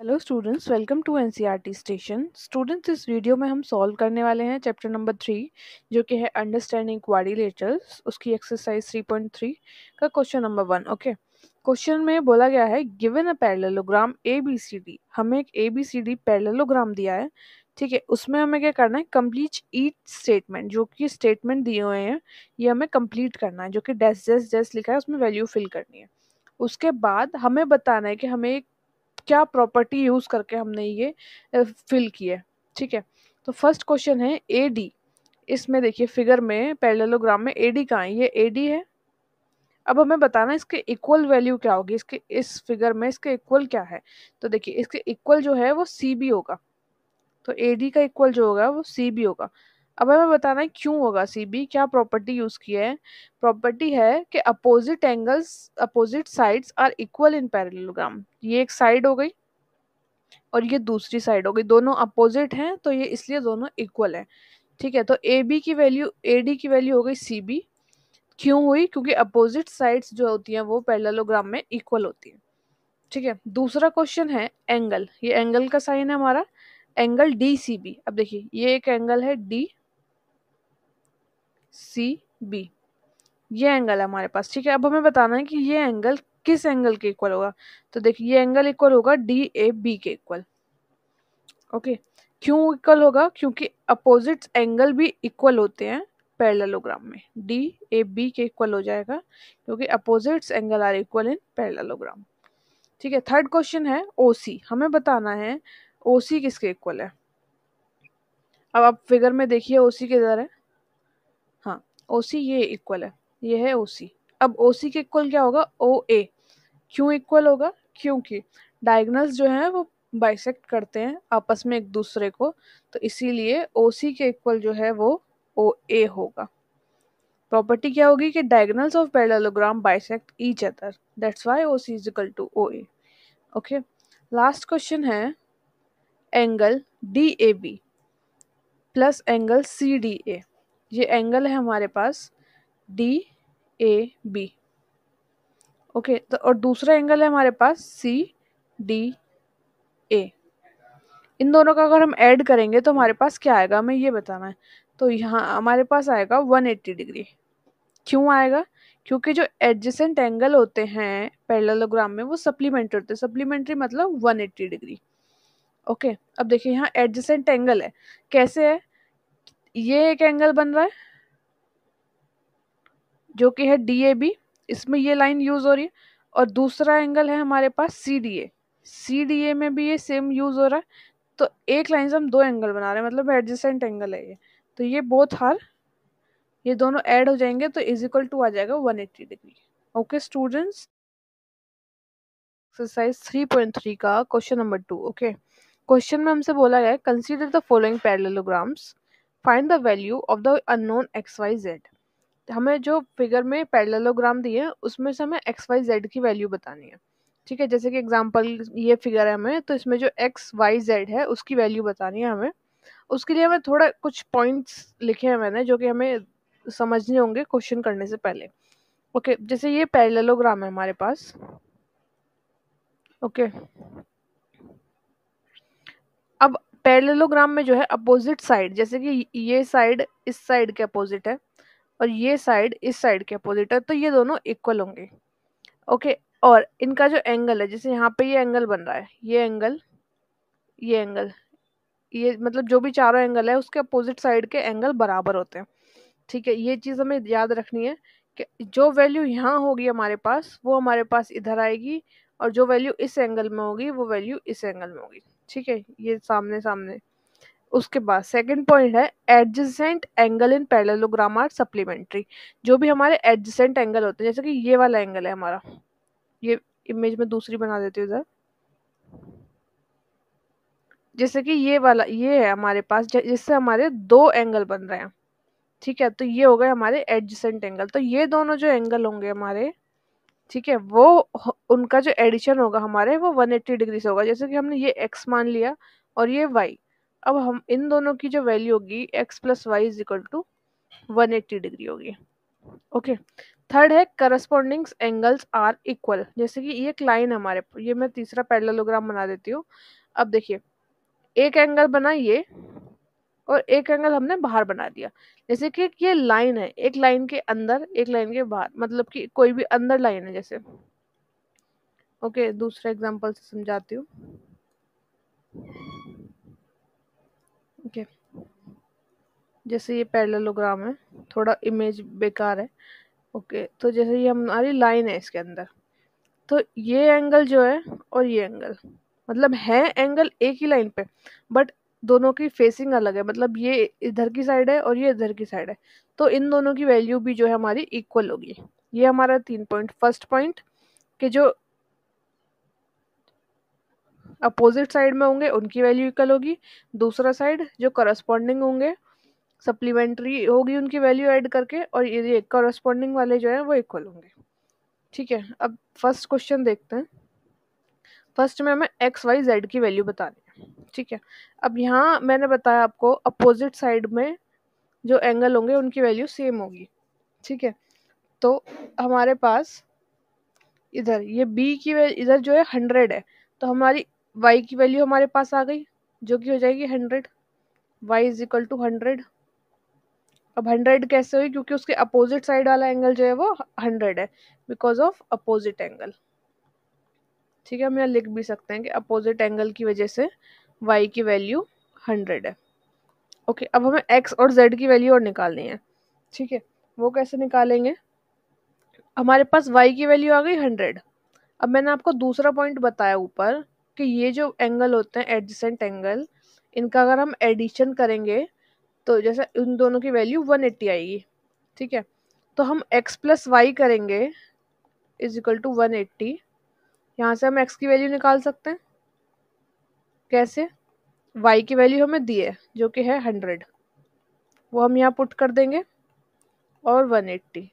Hello students, welcome to NCERT station. Students, इस video में हम सॉल्व करने वाले हैं चैप्टर नंबर 3 जो कि है अंडरस्टैंडिंग क्वाड्रिलेटरल्स, उसकी एक्सरसाइज 3.3 का क्वेश्चन नंबर 1। ओके, क्वेश्चन में बोला गया है गिवन अ पैरेललोग्राम ABCD। हमें एक ABCD पैरेललोग्राम दिया है, ठीक है। उसमें हमें क्या करना है, कंप्लीट ईच स्टेटमेंट। जो कि स्टेटमेंट दिए हुए हैं ये हमें कंप्लीट करना है, जो कि डैश डैश डैश लिखा है उसमें वैल्यू फिल करनी है। उसके बाद हमें बताना है कि हमें क्या प्रॉपर्टी यूज करके हमने ये फिल किया है, ठीक है। तो फर्स्ट क्वेश्चन है AD। इसमें देखिए फिगर में पैरेललोग्राम में AD कहाँ है, ये AD है। अब हमें बताना है इसके इक्वल वैल्यू क्या होगी, इसके इस फिगर में इसके इक्वल क्या है। तो देखिए इसके इक्वल जो है वो CB होगा, तो AD का इक्वल जो होगा वो CB होगा। अब हमें बताना है क्यों होगा CB, क्या प्रॉपर्टी यूज किया है। प्रॉपर्टी है कि opposite angles opposite sides are equal in parallelogram. ये एक साइड हो गई और ये दूसरी साइड हो गई, दोनों अपोजिट हैं तो ये इसलिए दोनों इक्वल है, ठीक है। तो AB की वैल्यू AD की वैल्यू हो गई CB। क्यों हुई, क्योंकि अपोजिट साइड्स जो होती हैं वो पैरेललोग्राम में इक्वल होती है, ठीक है। दूसरा क्वेश्चन है एंगल। ये एंगल का साइन है हमारा, एंगल DCB। अब देखिए ये एक एंगल है DCB, ये एंगल है हमारे पास, ठीक है। अब हमें बताना है कि ये एंगल किस एंगल के इक्वल होगा। तो देखिए ये एंगल इक्वल होगा DAB के इक्वल। ओके, क्यों इक्वल होगा, क्योंकि अपोजिट एंगल भी इक्वल होते हैं पैरेललोग्राम में। DAB के इक्वल हो जाएगा क्योंकि opposites angle are equal in parallelogram, ठीक है। थर्ड क्वेश्चन है OC। हमें बताना है OC किसके इक्वल है। अब आप फिगर में देखिए OC किधर है, हाँ OC ये इक्वल है, ये है OC। अब OC के इक्वल क्या होगा, OA। क्यों इक्वल होगा, क्योंकि डायगोनल्स जो है वो बाइसेक्ट करते हैं आपस में एक दूसरे को, तो इसीलिए OC के इक्वल जो है वो OA होगा। प्रॉपर्टी क्या होगी कि diagonals of parallelogram bisect each other, that's why OC is equal to OA। Okay, last question है angle DAB plus angle CDA। ये एंगल है हमारे पास DAB, ओके। तो और दूसरा एंगल है हमारे पास CDA। इन दोनों का अगर हम ऐड करेंगे तो हमारे पास क्या आएगा, हमें ये बताना है। तो यहाँ हमारे पास आएगा 180 डिग्री। क्यों आएगा, क्योंकि जो एडजेसेंट एंगल होते हैं पैरेललोग्राम में वो सप्लीमेंट्री होते हैं। सप्लीमेंट्री मतलब 180 डिग्री, ओके। अब देखिए यहाँ एडजेसेंट एंगल है, कैसे है, ये एक एंगल बन रहा है जो कि है DAB, इसमें ये लाइन यूज हो रही है। और दूसरा एंगल है हमारे पास CDA, CDA में भी ये सेम यूज हो रहा है। तो एक लाइन से हम दो एंगल बना रहे हैं, मतलब एडजेसेंट एंगल है ये। तो ये बोथ आर, ये दोनों ऐड हो जाएंगे तो इज इक्वल टू आ जाएगा 180 डिग्री। ओके स्टूडेंट्स, एक्सरसाइज 3.3 का क्वेश्चन नंबर 2। ओके, क्वेश्चन में हमसे बोला गया है consider the following parallelograms, find the value of the unknown XYZ। हमें जो फिगर में पैरेललोग्राम दिए हैं उसमें से हमें XYZ की वैल्यू बतानी है, ठीक है। जैसे कि एग्जांपल ये फिगर है हमें, तो इसमें जो XYZ है उसकी वैल्यू बतानी है हमें। उसके लिए हमें थोड़ा कुछ पॉइंट्स लिखे हैं मैंने जो कि हमें समझने होंगे क्वेश्चन करने से पहले। ओके, जैसे ये पैरेललोग्राम है हमारे पास, ओके। अब पैरेललोग्राम में जो है अपोजिट साइड, जैसे कि ये साइड इस साइड के अपोजिट है और ये साइड इस साइड के अपोजिट है, तो ये दोनों इक्वल होंगे, ओके। और इनका जो एंगल है, जैसे यहाँ पे ये एंगल बन रहा है, ये एंगल, ये एंगल, ये मतलब जो भी चारों एंगल है उसके अपोजिट साइड के एंगल बराबर होते हैं, ठीक है। ये चीज़ हमें याद रखनी है कि जो वैल्यू यहाँ होगी हमारे पास वो हमारे पास इधर आएगी, और जो वैल्यू इस एंगल में होगी वो वैल्यू इस एंगल में होगी, ठीक है। ये सामने सामने। उसके बाद सेकंड पॉइंट है adjacent angle in parallelogram are supplementary. जो भी हमारे एडजेसेंट एंगल होते हैं, जैसे कि ये वाला एंगल है हमारा, ये इमेज में दूसरी बना देती हूँ इधर, जैसे कि ये वाला ये है हमारे पास जिससे हमारे दो एंगल बन रहे हैं, ठीक है। तो ये हो गए हमारे एडजेसेंट एंगल। तो ये दोनों जो एंगल होंगे हमारे, ठीक है, वो उनका जो एडिशन होगा हमारे वो 180 डिग्री से होगा। जैसे कि हमने ये x मान लिया और ये y, अब हम इन दोनों की जो वैल्यू होगी x plus y is equal to 180 degree होगी, ओके। थर्ड है करस्पॉन्डिंग एंगल्स आर इक्वल, जैसे कि ये एक लाइन हमारे, ये मैं तीसरा पैरेललोग्राम बना देती हूँ। अब देखिए एक एंगल बना ये और एक एंगल हमने बाहर बना दिया, जैसे कि ये लाइन है, एक लाइन के अंदर एक लाइन के बाहर, मतलब कि कोई भी अंदर लाइन है जैसे। ओके, दूसरे एग्जांपल से समझाती हूँ। ओके, जैसे ये पैरेललोग्राम है, थोड़ा इमेज बेकार है। ओके, तो जैसे ये हमारी लाइन है इसके अंदर, तो ये एंगल जो है और ये एंगल, मतलब है एंगल एक ही लाइन पे, बट दोनों की फेसिंग अलग है, मतलब ये इधर की साइड है और ये इधर की साइड है, तो इन दोनों की वैल्यू भी जो है हमारी इक्वल होगी। ये हमारा 3 पॉइंट। फर्स्ट पॉइंट कि जो अपोजिट साइड में होंगे उनकी वैल्यू इक्वल होगी, दूसरा साइड जो करस्पॉन्डिंग होंगे सप्लीमेंट्री होगी उनकी वैल्यू ऐड करके, और ये करस्पॉन्डिंग वाले जो है वो इक्वल होंगे। ठीक है, अब फर्स्ट क्वेश्चन देखते हैं। फर्स्ट में हमें एक्स वाई जेड की वैल्यू बतानी है। ठीक है, अब यहाँ मैंने बताया आपको अपोजिट साइड में जो एंगल होंगे उनकी वैल्यू सेम होगी। ठीक है, तो हमारे पास इधर ये बी की वैल्यू इधर जो है 100 है, तो हमारी वाई की वैल्यू हमारे पास आ गई जो कि हो जाएगी 100, वाई इज इक्वल टू 100। अब 100 कैसे हुई, क्योंकि उसके अपोजिट साइड वाला एंगल जो है वो 100 है, बिकॉज ऑफ अपोजिट एंगल। ठीक है, हम यहाँ लिख भी सकते हैं कि अपोजिट एंगल की वजह से y की वैल्यू 100 है। ओके, अब हमें x और z की वैल्यू और निकालनी है। ठीक है, वो कैसे निकालेंगे, हमारे पास y की वैल्यू आ गई 100। अब मैंने आपको दूसरा पॉइंट बताया ऊपर कि ये जो एंगल होते हैं एडजेसेंट एंगल, इनका अगर हम एडिशन करेंगे तो जैसे उन दोनों की वैल्यू 180 आएगी। ठीक है, तो हम x प्लस वाई करेंगे इज इक्वल टू 180। यहाँ से हम x की वैल्यू निकाल सकते हैं। कैसे, y की वैल्यू हमें दी है जो कि है 100, वो हम यहाँ पुट कर देंगे और 180।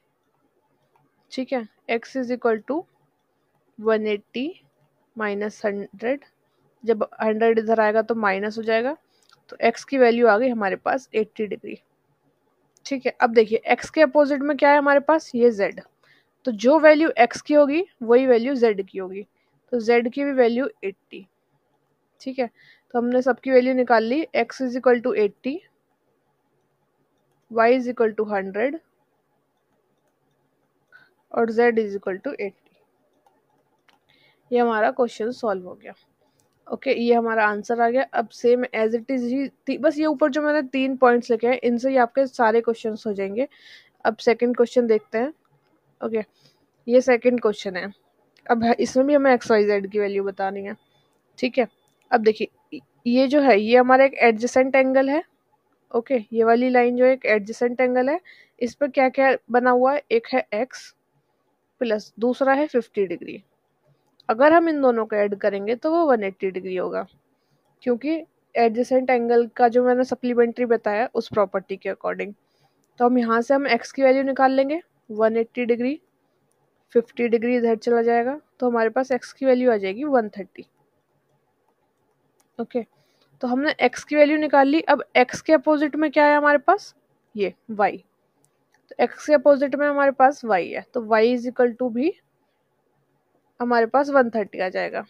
ठीक है, x is equal to 180 minus 100, जब 100 इधर आएगा तो माइनस हो जाएगा, तो x की वैल्यू आ गई हमारे पास 80 डिग्री। ठीक है, अब देखिए x के अपोजिट में क्या है हमारे पास, ये z, तो जो वैल्यू x की होगी वही वैल्यू z की होगी, तो z की भी वैल्यू 80। ठीक है, तो हमने सबकी वैल्यू निकाल ली, x is equal to 80, y is equal to 100 और z इज इक्वल टू 80। ये हमारा क्वेश्चन सॉल्व हो गया। ओके, ये हमारा आंसर आ गया। अब सेम एज इट इज ही बस ये ऊपर जो मैंने 3 पॉइंट्स लिखे हैं इनसे ही आपके सारे क्वेश्चन हो जाएंगे। अब सेकंड क्वेश्चन देखते हैं। ओके, ये सेकंड क्वेश्चन है। अब इसमें भी हमें एक्स वाई जेड की वैल्यू बतानी है। ठीक है, अब देखिए ये जो है ये हमारा एक एडजेसेंट एंगल है। ओके, ये वाली लाइन जो है एक एडजेसेंट एंगल है, इस पर क्या क्या बना हुआ है, एक है एक्स प्लस दूसरा है 50 डिग्री। अगर हम इन दोनों को ऐड करेंगे तो वो 180 डिग्री होगा, क्योंकि एडजेसेंट एंगल का जो मैंने सप्लीमेंट्री बताया उस प्रॉपर्टी के अकॉर्डिंग। तो हम यहाँ से हम एक्स की वैल्यू निकाल लेंगे 180 डिग्री, 50 डिग्री इधर चला जाएगा, तो हमारे पास एक्स की वैल्यू आ जाएगी 130। ओके, तो हमने एक्स की वैल्यू निकाल ली। अब एक्स के अपोजिट में क्या है हमारे पास, ये वाई, तो एक्स के अपोजिट में हमारे पास वाई है, तो वाई इज इक्वल टू भी हमारे पास 130 आ जाएगा।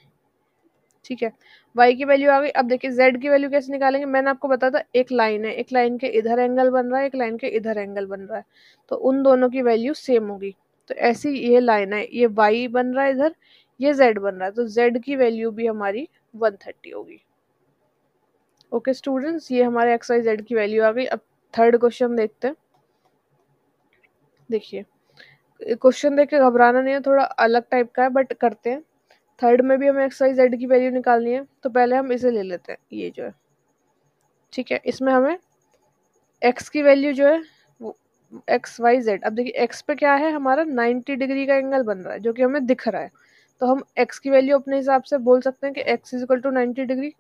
ठीक है, y की वैल्यू आ गई। अब देखिए z की वैल्यू कैसे निकालेंगे, मैंने आपको बताया था एक लाइन है, एक लाइन के इधर एंगल बन रहा है, एक लाइन के इधर एंगल बन रहा है, तो उन दोनों की वैल्यू सेम होगी। तो ऐसी ये लाइन है, ये y बन रहा है इधर, ये z बन रहा है, तो z की वैल्यू भी हमारी 130 होगी। ओके स्टूडेंट्स, ये हमारे एक्स वाई जेड की वैल्यू आ गई। अब थर्ड क्वेश्चन देखते हैं। देखिए क्वेश्चन देख के घबराना नहीं है, थोड़ा अलग टाइप का है बट करते हैं। थर्ड में भी हमें एक्स वाई जेड की वैल्यू निकालनी है, तो पहले हम इसे ले लेते हैं, ये जो है। ठीक है, इसमें हमें एक्स की वैल्यू जो है वो एक्स वाई जेड, अब देखिए एक्स पे क्या है हमारा 90 डिग्री का एंगल बन रहा है जो कि हमें दिख रहा है, तो हम एक्स की वैल्यू अपने हिसाब से बोल सकते हैं कि x is equal to 90 degree.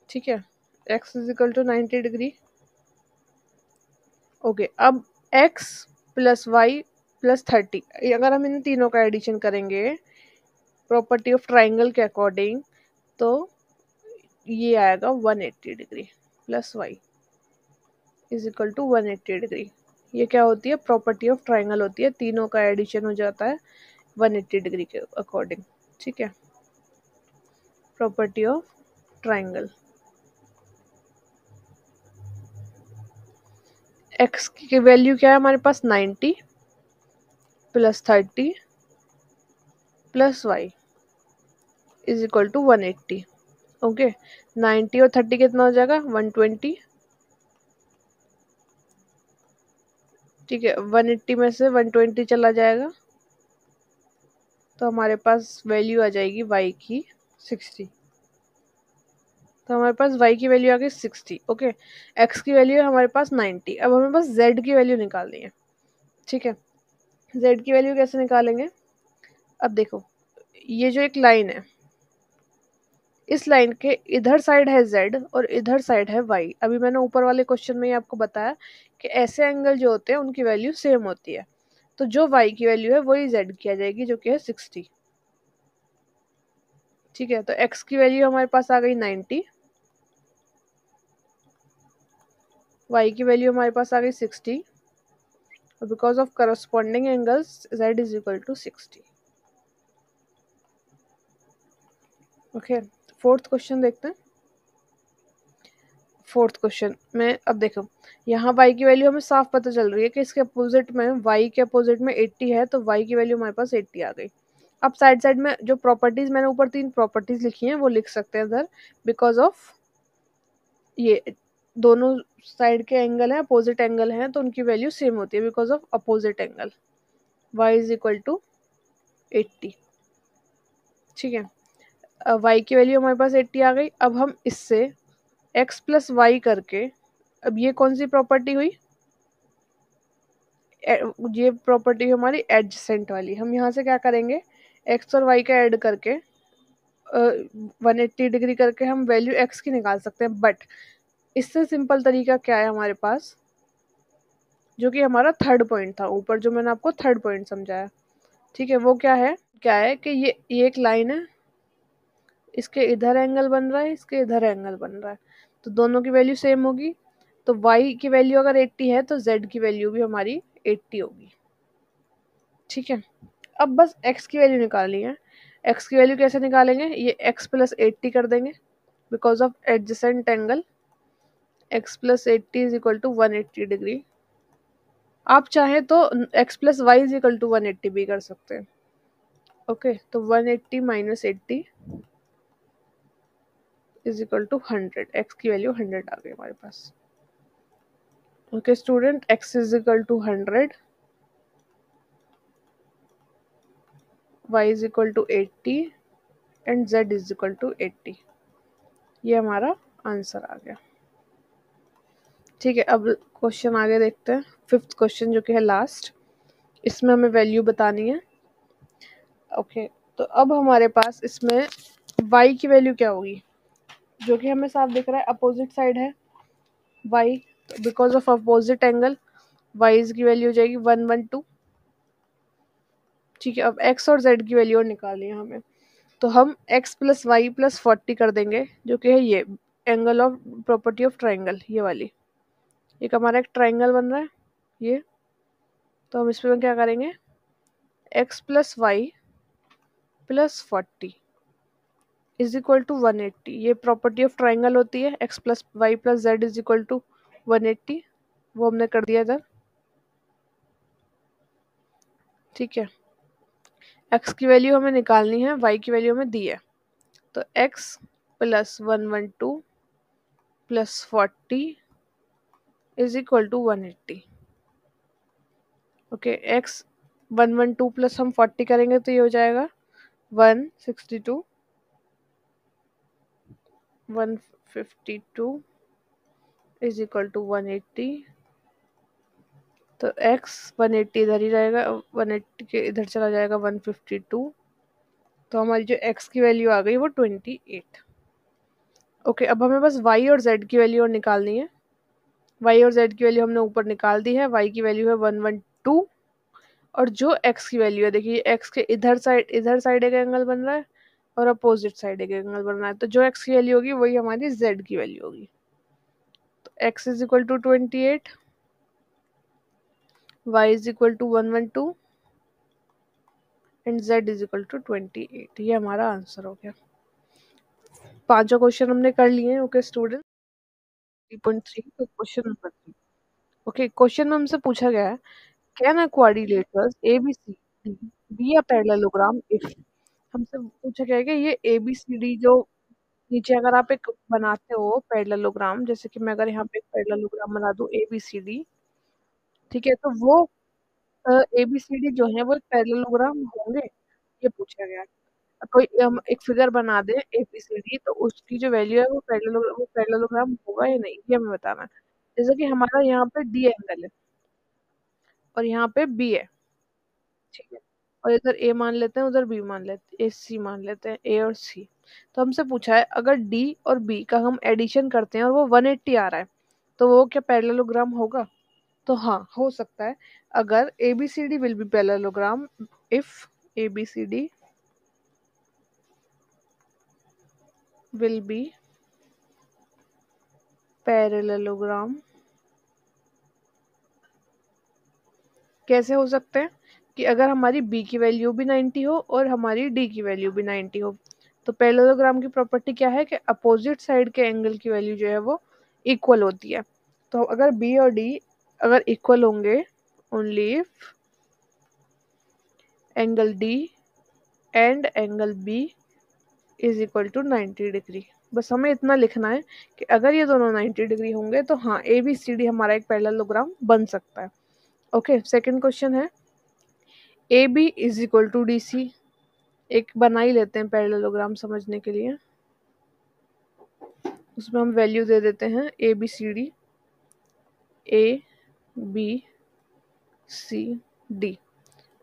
ठीक है, x is equal to 90 degree. Okay, अब एक्स प्लस वाई प्लस 30, अगर हम इन तीनों का एडिशन करेंगे प्रॉपर्टी ऑफ ट्राइंगल के अकॉर्डिंग, तो ये आएगा 180 degree plus y is equal to 180 degree. ये क्या होती है, प्रॉपर्टी ऑफ ट्राइंगल होती है, तीनों का एडिशन हो जाता है 180 डिग्री के अकॉर्डिंग। ठीक है, प्रॉपर्टी ऑफ ट्राइंगल। एक्स की वैल्यू क्या है हमारे पास, 90 plus 30 plus y is equal to 180। Okay, 90 और 30 कितना हो जाएगा, 120। ठीक है, 180 में से 120 चला जाएगा तो हमारे पास वैल्यू आ जाएगी y की 60। तो हमारे पास y की वैल्यू आ गई 60। ओके, x की वैल्यू है हमारे पास 90। अब हमें बस z की वैल्यू निकालनी है। ठीक है, z की वैल्यू कैसे निकालेंगे, अब देखो ये जो एक लाइन है, इस लाइन के इधर साइड है z और इधर साइड है y। अभी मैंने ऊपर वाले क्वेश्चन में ही आपको बताया कि ऐसे एंगल जो होते हैं उनकी वैल्यू सेम होती है। तो जो y की वैल्यू है वही z की आ जाएगी, जो कि है 60। ठीक है, तो x की वैल्यू हमारे पास आ गई 90, y की वैल्यू हमारे पास आ गई 60, और because of corresponding angles z is equal to 60। Okay, fourth question देखते हैं। फोर्थ क्वेश्चन में अब देखो, यहाँ y की वैल्यू हमें साफ पता चल रही है कि इसके अपोजिट में, y के अपोजिट में 80 है, तो y की वैल्यू हमारे पास 80 आ गई। अब साइड साइड में जो प्रॉपर्टीज मैंने ऊपर 3 प्रॉपर्टीज लिखी हैं वो लिख सकते हैं इधर, बिकॉज ऑफ ये दोनों साइड के एंगल हैं, अपोजिट एंगल हैं, तो उनकी वैल्यू सेम होती है because of opposite angle. y is equal to 80। ठीक है, y की वैल्यू हमारे पास 80 आ गई। अब हम इससे x प्लस वाई करके, अब ये कौन सी प्रॉपर्टी हुई, ये प्रॉपर्टी हमारी एडजेसेंट वाली। हम यहाँ से क्या करेंगे, x और y का ऐड करके 180 डिग्री करके हम वैल्यू x की निकाल सकते हैं। बट इससे सिंपल तरीका क्या है हमारे पास, जो कि हमारा थर्ड पॉइंट था ऊपर, जो मैंने आपको थर्ड पॉइंट समझाया। ठीक है, वो क्या है कि ये एक लाइन है, इसके इधर एंगल बन रहा है, इसके इधर एंगल बन रहा है, तो दोनों की वैल्यू सेम होगी। तो y की वैल्यू अगर 80 है तो z की वैल्यू भी हमारी 80 होगी। ठीक है, अब बस x की वैल्यू निकालनी है। x की वैल्यू कैसे निकालेंगे, ये x प्लस 80 कर देंगे, because of adjacent angle. x plus 80 is equal to 180 degree. आप चाहें तो x plus y is equal to 180 भी कर सकते हैं। ओके, तो 180 minus 80 is equal to 100। x की वैल्यू 100 आ गई हमारे पास। Okay student, x is equal to 100, y is equal to 80 and z is equal to 80। ये हमारा आंसर आ गया। ठीक है, अब क्वेश्चन आगे देखते हैं, फिफ्थ क्वेश्चन जो कि है लास्ट। इसमें हमें वैल्यू बतानी है। ओके, तो अब हमारे पास इसमें y की वैल्यू क्या होगी, जो कि हमें साफ दिख रहा है, अपोजिट साइड है y, because of opposite angle y की वैल्यू हो जाएगी 112। ठीक है, अब x और z की वैल्यू और निकालनी है हमें, तो हम x प्लस वाई प्लस 40 कर देंगे, जो कि है ये angle of property of triangle, ये वाली। एक हमारा एक ट्राइंगल बन रहा है ये, तो हम इसमें क्या करेंगे, x plus y plus 40 is equal to 180। ये प्रॉपर्टी ऑफ ट्राइंगल होती है, x plus y plus z is equal to 180, वो हमने कर दिया इधर। ठीक है, x की वैल्यू हमें निकालनी है, y की वैल्यू हमें दी है, तो x plus 112 plus 40 is equal to 180। Okay, x 112 plus हम 40 करेंगे तो ये हो जाएगा 162, 152 इज इक्वल टू 180। तो x 180 इधर ही रहेगा, 180 के इधर चला जाएगा 152, तो हमारी जो x की वैल्यू आ गई वो 28। ओके, अब हमें बस y और z की वैल्यू और निकालनी है। y और z की वैल्यू हमने ऊपर निकाल दी है, y की वैल्यू है 112, और जो x की वैल्यू है, देखिए x के इधर साइड एक एंगल बन रहा है और अपोजिट साइड एक एंगल बन रहा है, तो जो x की वैल्यू होगी वही हमारी z की वैल्यू होगी। तो x is equal to 28 y is equal to 112 and z is equal to 28। ये हमारा आंसर हो गया। पांचों क्वेश्चन हमने कर लिए हैं। Okay student, 3.3 question number 3। Okay, question में हमसे पूछा गया है can a quadrilateral ABCD B a parallelogram if. हमसे पूछा गया है कि ये ABCD जो नीचे अगर आप एक बनाते हो पैरेललोग्राम, जैसे कि मैं अगर यहाँ पे एक पैरेललोग्राम बना दूं ABCD, ठीक है, तो वो ABCD जो है वो एक पैरेललोग्राम होंगे, ये पूछा गया है। कोई हम एक फिगर बना दें ABCD, तो उसकी जो वैल्यू है वो पैरेललोग्राम होगा या नहीं, ये हमें बताना है। जैसे कि हमारा यहाँ पे डी एंगल है और यहाँ पे बी है, ठीक है, और इधर ए मान लेते हैं, उधर बी मान लेते हैं, सी मान लेते हैं, ए और सी। तो हमसे पूछा है अगर डी और बी का हम एडिशन करते हैं और वो 180 आ रहा है, तो वो क्या पैरेललोग्राम होगा? तो हाँ, हो सकता है। अगर ABCD will be parallelogram if ABCD will be parallelogram. कैसे हो सकते हैं? कि अगर हमारी बी की वैल्यू भी 90 हो और हमारी डी की वैल्यू भी 90 हो, तो पैरेललोग्राम की प्रॉपर्टी क्या है कि अपोजिट साइड के एंगल की वैल्यू जो है वो इक्वल होती है। तो अगर बी और डी अगर इक्वल होंगे, only if angle D and angle B is equal to 90 degree. बस हमें इतना लिखना है कि अगर ये दोनों 90 डिग्री होंगे तो हाँ ABCD हमारा एक पैरेललोग्राम बन सकता है। ओके, सेकंड क्वेश्चन है AB is equal to DC। एक बना ही लेते हैं पैरेललोग्राम समझने के लिए। उसमें हम वैल्यू दे देते हैं ABCD ABCD।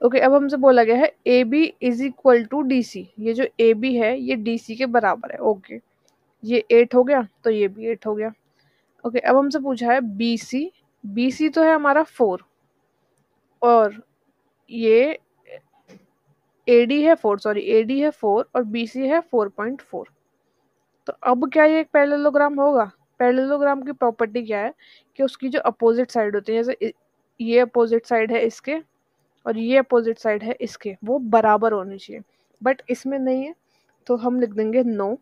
ओके, अब हमसे बोला गया है AB is equal to DC। ये जो AB है ये DC के बराबर है। ओके, ये 8 हो गया तो ये भी 8 हो गया। ओके, अब हमसे पूछा है BC तो है हमारा 4 और ये AD है 4, सॉरी AD है 4 और BC है 4.4। तो अब क्या ये एक पैरेललोग्राम होगा? पैरेललोग्राम की प्रॉपर्टी क्या है कि उसकी जो अपोजिट साइड होती है, जैसे ये अपोजिट साइड है इसके और ये अपोजिट साइड है इसके, वो बराबर होनी चाहिए। बट इसमें नहीं है, तो हम लिख देंगे नो।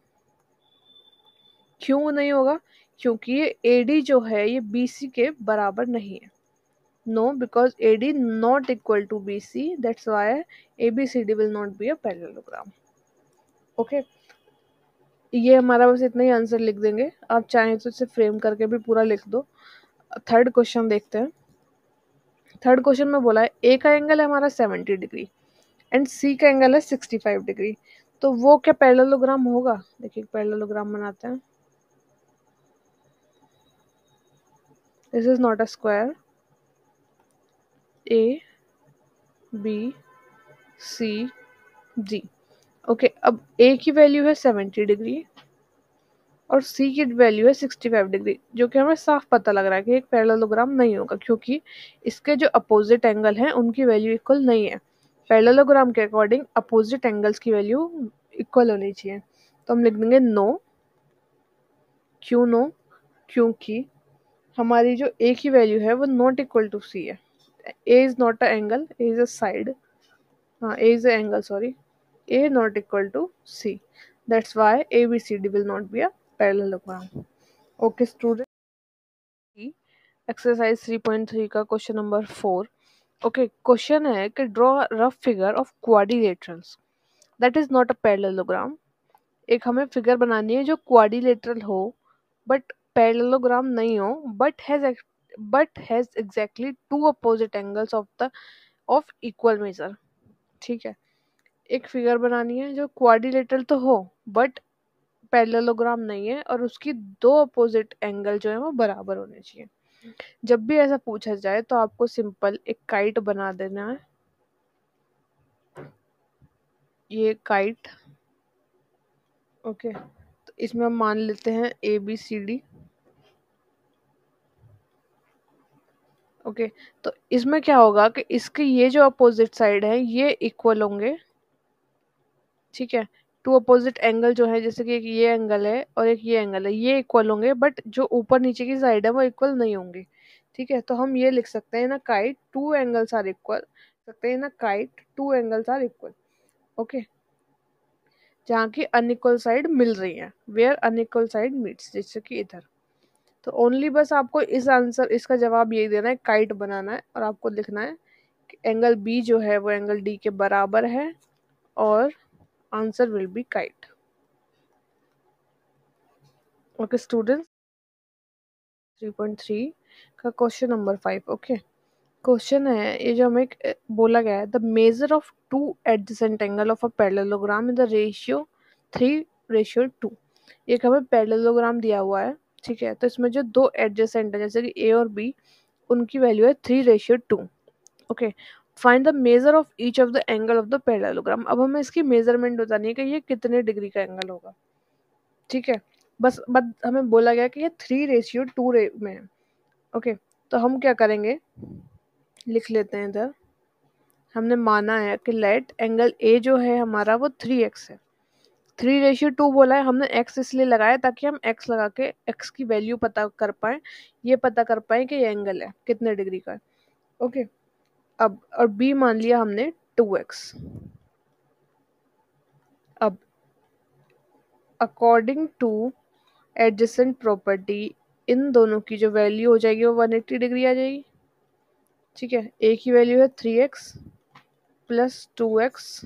क्यों नहीं होगा? क्योंकि ये AD जो है ये BC के बराबर नहीं है। No, because AD not equal to BC, that's why ABCD will not be a parallelogram. Okay, ये हमारा बस इतना ही आंसर लिख देंगे। आप चाहें तो इसे फ्रेम करके भी पूरा लिख दो। थर्ड क्वेश्चन देखते हैं। थर्ड क्वेश्चन में बोला है ए का एंगल है हमारा 70 डिग्री एंड सी का एंगल है 65 डिग्री। तो वो क्या पैरेललोग्राम होगा? देखिए पैरेललोग्राम बनाते हैं। This is not a square. A B C G. Okay, अब ए की वैल्यू है 70 डिग्री और सी की वैल्यू है 65 डिग्री, जो कि हमें साफ पता लग रहा है कि एक पैरेललोग्राम नहीं होगा, क्योंकि इसके जो अपोजिट एंगल हैं उनकी वैल्यू इक्वल नहीं है। पैरेललोग्राम के अकॉर्डिंग अपोजिट एंगल्स की वैल्यू इक्वल होनी चाहिए। तो हम लिख देंगे नो। क्यों नो? क्योंकि हमारी जो ए की वैल्यू है वो नॉट इक्वल टू सी है। A is not a angle, A is a side. हाँ, A is a angle, sorry. A not equal to C, that's why ABCD will not be a parallelogram. Okay student, exercise 3.3 का question number 4। Okay, question है कि draw rough figure of quadrilaterals that is not a parallelogram. एक हमें figure बनानी है जो quadrilateral हो but parallelogram नहीं हो, but has exactly two opposite angles of equal measure. ठीक है, एक फिगर बनानी है जो क्वाड्रिलेटरल तो हो बट पैरेललोग्राम नहीं है और उसकी दो अपोजिट एंगल जो है वो बराबर होने चाहिए। जब भी ऐसा पूछा जाए तो आपको सिंपल एक काइट बना देना है। ये काइट। ओके, तो इसमें हम मान लेते हैं ABCD। ओके, तो इसमें क्या होगा कि इसके ये जो अपोजिट साइड है ये इक्वल होंगे। ठीक है, टू अपोजिट एंगल जो है, जैसे कि एक ये एंगल है और एक ये एंगल है, ये इक्वल होंगे, बट जो ऊपर नीचे की साइड है वो इक्वल नहीं होंगे। ठीक है, तो हम ये लिख सकते हैं ना kite two angles are equal, सकते हैं ना kite two angles are equal. Okay, जहाँ की अनइक्वल साइड मिल रही है, वेयर अनइक्वल साइड मीट्स, जैसे कि इधर। तो ओनली बस आपको इस आंसर, इसका जवाब यही देना है, काइट बनाना है, और आपको लिखना है कि एंगल बी जो है वो एंगल डी के बराबर है, और answer will be kite. Okay students, 3.3 का क्वेश्चन नंबर 5। ओके, क्वेश्चन है ये जो हमें बोला गया है, the measure of two adjacent angle of a parallelogram in the ratio 3:2। एक हमें पैरेललोग्राम दिया हुआ है, ठीक है, तो इसमें जो दो एडजेसेंट है जैसे कि ए और बी, उनकी वैल्यू है 3:2। Okay, find the measure of each of the angle of the parallelogram. अब हमें इसकी मेजरमेंट बतानी है कि ये कितने डिग्री का एंगल होगा। ठीक है, बस हमें बोला गया कि ये 3:2 में है। ओके, तो हम क्या करेंगे, लिख लेते हैं इधर। हमने माना है कि लेट एंगल ए जो है हमारा वो 3x है। 3:2 बोला है, हमने x इसलिए लगाया ताकि हम x लगा के x की वैल्यू पता कर पाए, ये पता कर पाए कि ये एंगल है कितने डिग्री का है। ओके, अब और b मान लिया हमने 2x। अब अकॉर्डिंग टू एडजेसेंट प्रॉपर्टी, इन दोनों की जो वैल्यू हो जाएगी वो 180 डिग्री आ जाएगी। ठीक है, a की वैल्यू है 3x plus 2x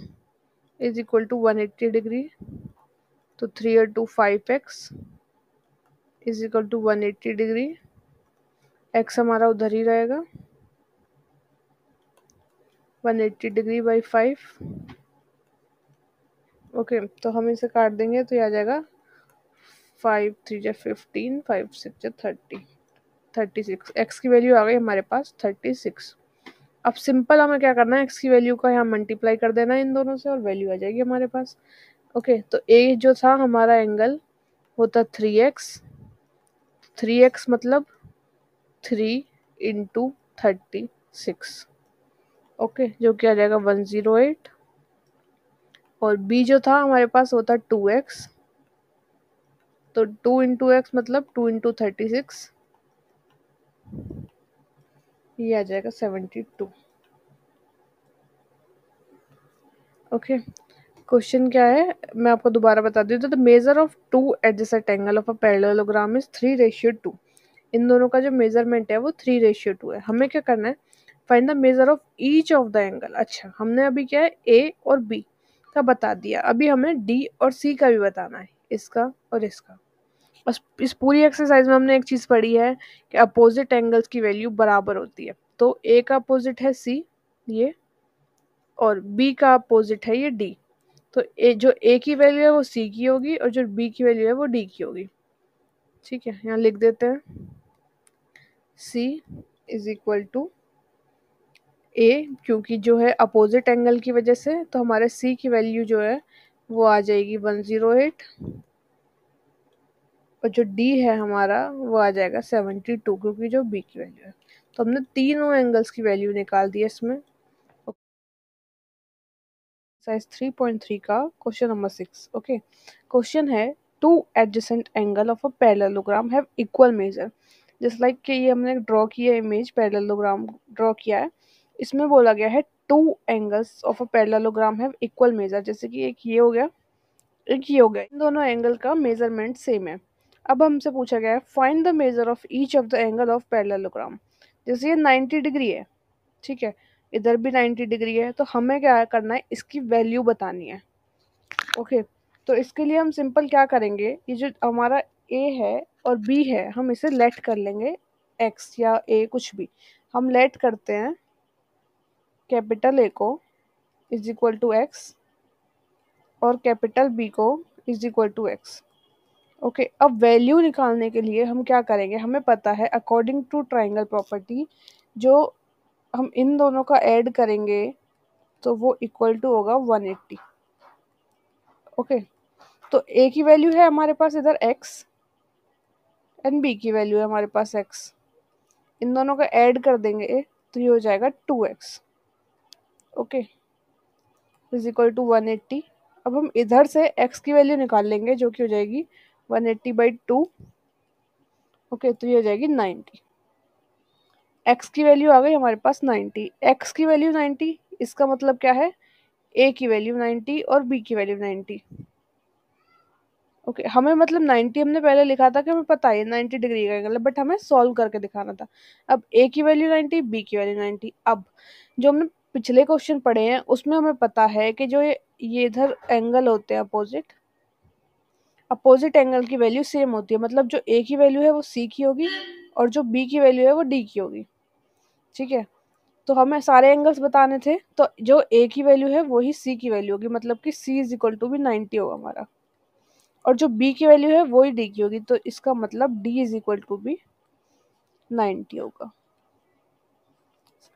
is equal to 180 degree, तो 3 और 2 5x is equal to 180 degree. x हमारा उधर ही रहेगा, 180 डिग्री बाई 5। ओके, तो हम इसे काट देंगे तो ये आ जाएगा 5 3 जा 15, 5 6 जा 30, 36। x की वैल्यू आ गई हमारे पास 36। अब सिंपल हमें क्या करना है, x की वैल्यू का यहाँ मल्टीप्लाई कर देना है इन दोनों से और वैल्यू आ जाएगी हमारे पास। ओके, तो a जो था हमारा एंगल वो था 3x, 3x मतलब 3 इंटू 36। ओके, जो कि आ जाएगा 108। और b जो था हमारे पास वो था 2x, तो 2 इंटू एक्स मतलब 2 इंटू 36, ये आ जाएगा 72। ओके, क्वेश्चन क्या है मैं आपको दोबारा बता दूँ, तो the measure of two adjacent angle of a parallelogram is 3:2। इन दोनों का जो मेजरमेंट है वो 3:2 है। हमें क्या करना है, find the measure of each of the angle. अच्छा, हमने अभी क्या है ए और बी का बता दिया, अभी हमें डी और सी का भी बताना है, इसका और इसका। बस इस पूरी एक्सरसाइज में हमने एक चीज पढ़ी है कि अपोजिट एंगल्स की वैल्यू बराबर होती है। तो ए का अपोजिट है सी, ये, और बी का अपोजिट है ये डी। तो जो ए की वैल्यू है वो सी की होगी और जो बी की वैल्यू है वो डी की होगी। ठीक है, यहाँ लिख देते हैं सी इज इक्वल टू ए, क्योंकि जो है अपोजिट एंगल की वजह से, तो हमारे सी की वैल्यू जो है वो आ जाएगी 108, और जो डी है हमारा वो आ जाएगा 72, क्योंकि जो बी की वैल्यू है। तो हमने तीनों एंगल्स की वैल्यू निकाल दी है इसमें। एक्सरसाइज 3.3 का क्वेश्चन नंबर 6। ओके, क्वेश्चन है two adjacent angle of a parallelogram have equal major. Just like कि ये हमने ड्रॉ किया इमेज, पैरेललोग्राम ड्रॉ किया है, इसमें बोला गया है two angles of a parallelogram have equal major. जैसे कि एक ये हो गया, एक ये हो गया, इन दोनों एंगल का मेजरमेंट सेम है। अब हमसे पूछा गया है find the measure of each of the angle of parallelogram. जैसे ये 90 डिग्री है, ठीक है, इधर भी 90 डिग्री है, तो हमें क्या करना है, इसकी वैल्यू बतानी है। ओके, तो इसके लिए हम सिंपल क्या करेंगे, ये जो हमारा ए है और बी है, हम इसे लेट कर लेंगे, एक्स या ए कुछ भी हम लेट करते हैं। कैपिटल ए को इज इक्वल टू एक्स और कैपिटल बी को is equal to x. Okay, अब वैल्यू निकालने के लिए हम क्या करेंगे, हमें पता है अकॉर्डिंग टू ट्राइंगल प्रॉपर्टी, जो हम इन दोनों का ऐड करेंगे तो वो इक्वल टू होगा 180। ओके, तो ए की वैल्यू है हमारे पास इधर x एंड बी की वैल्यू है हमारे पास x, इन दोनों का ऐड कर देंगे तो ये हो जाएगा 2x। Okay, is equal to 180। अब हम इधर से x की वैल्यू निकाल लेंगे जो कि हो जाएगी 180/2। ओके, तो ये हो जाएगी 90। एक्स की वैल्यू आ गई हमारे पास 90, एक्स की वैल्यू 90, इसका मतलब क्या है, ए की वैल्यू 90 और बी की वैल्यू 90। ओके हमें मतलब 90 हमने पहले लिखा था कि हमें पता है 90 डिग्री का एंगल है, बट हमें सॉल्व करके दिखाना था। अब ए की वैल्यू 90, बी की वैल्यू 90। अब जो हमने पिछले क्वेश्चन पढ़े हैं उसमें हमें पता है कि जो ये इधर एंगल होते हैं अपोजिट एंगल की वैल्यू सेम होती है, मतलब जो ए की वैल्यू है वो सी की होगी और जो बी की वैल्यू है वो डी की होगी। ठीक है, तो हमें सारे एंगल्स बताने थे, तो जो ए की वैल्यू है वही सी की वैल्यू होगी, मतलब कि सी इज इक्वल टू भी 90 होगा हमारा, और जो बी की वैल्यू है वही डी की होगी, तो इसका मतलब डी इज इक्वल टू भी 90 होगा।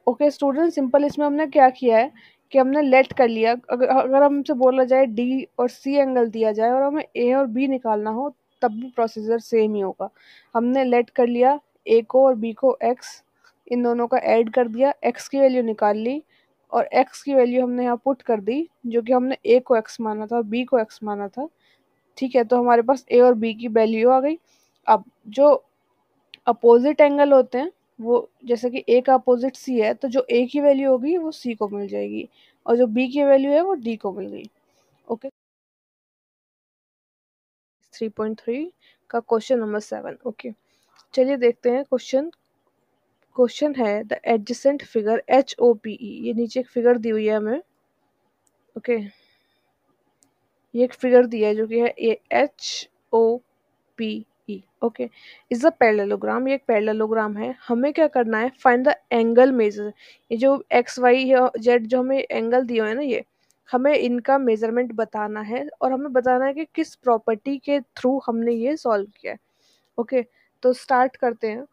ओके स्टूडेंट, सिंपल इसमें हमने क्या किया है कि हमने लेट कर लिया, अगर हमसे बोला जाए डी और सी एंगल दिया जाए और हमें ए और बी निकालना हो तब भी प्रोसीजर सेम ही होगा। हमने लेट कर लिया ए को और बी को एक्स, इन दोनों का ऐड कर दिया, एक्स की वैल्यू निकाल ली और एक्स की वैल्यू हमने यहाँ पुट कर दी, जो कि हमने ए को एक्स माना था और बी को एक्स माना था। ठीक है, तो हमारे पास ए और बी की वैल्यू आ गई। अब जो अपोजिट एंगल होते हैं वो, जैसे कि ए का अपोजिट सी है, तो जो ए की वैल्यू होगी वो सी को मिल जाएगी और जो बी की वैल्यू है वो डी को मिल गई। ओके 3.3 का क्वेश्चन नंबर 7। ओके चलिए देखते हैं क्वेश्चन। क्वेश्चन है the adjacent figure H O P E, ये नीचे एक फिगर दी हुई है हमें। ओके ये एक फिगर दी है जो कि है H O P E. Okay is a parallelogram, ये एक पैरेललोग्राम है। हमें क्या करना है, फाइंड द एंगल मेजर। ये जो एक्स वाई जेड जो हमें एंगल दिए हुए हैं ना, ये हमें इनका मेजरमेंट बताना है और हमें बताना है कि किस प्रॉपर्टी के थ्रू हमने ये सॉल्व किया है। ओके तो स्टार्ट करते हैं।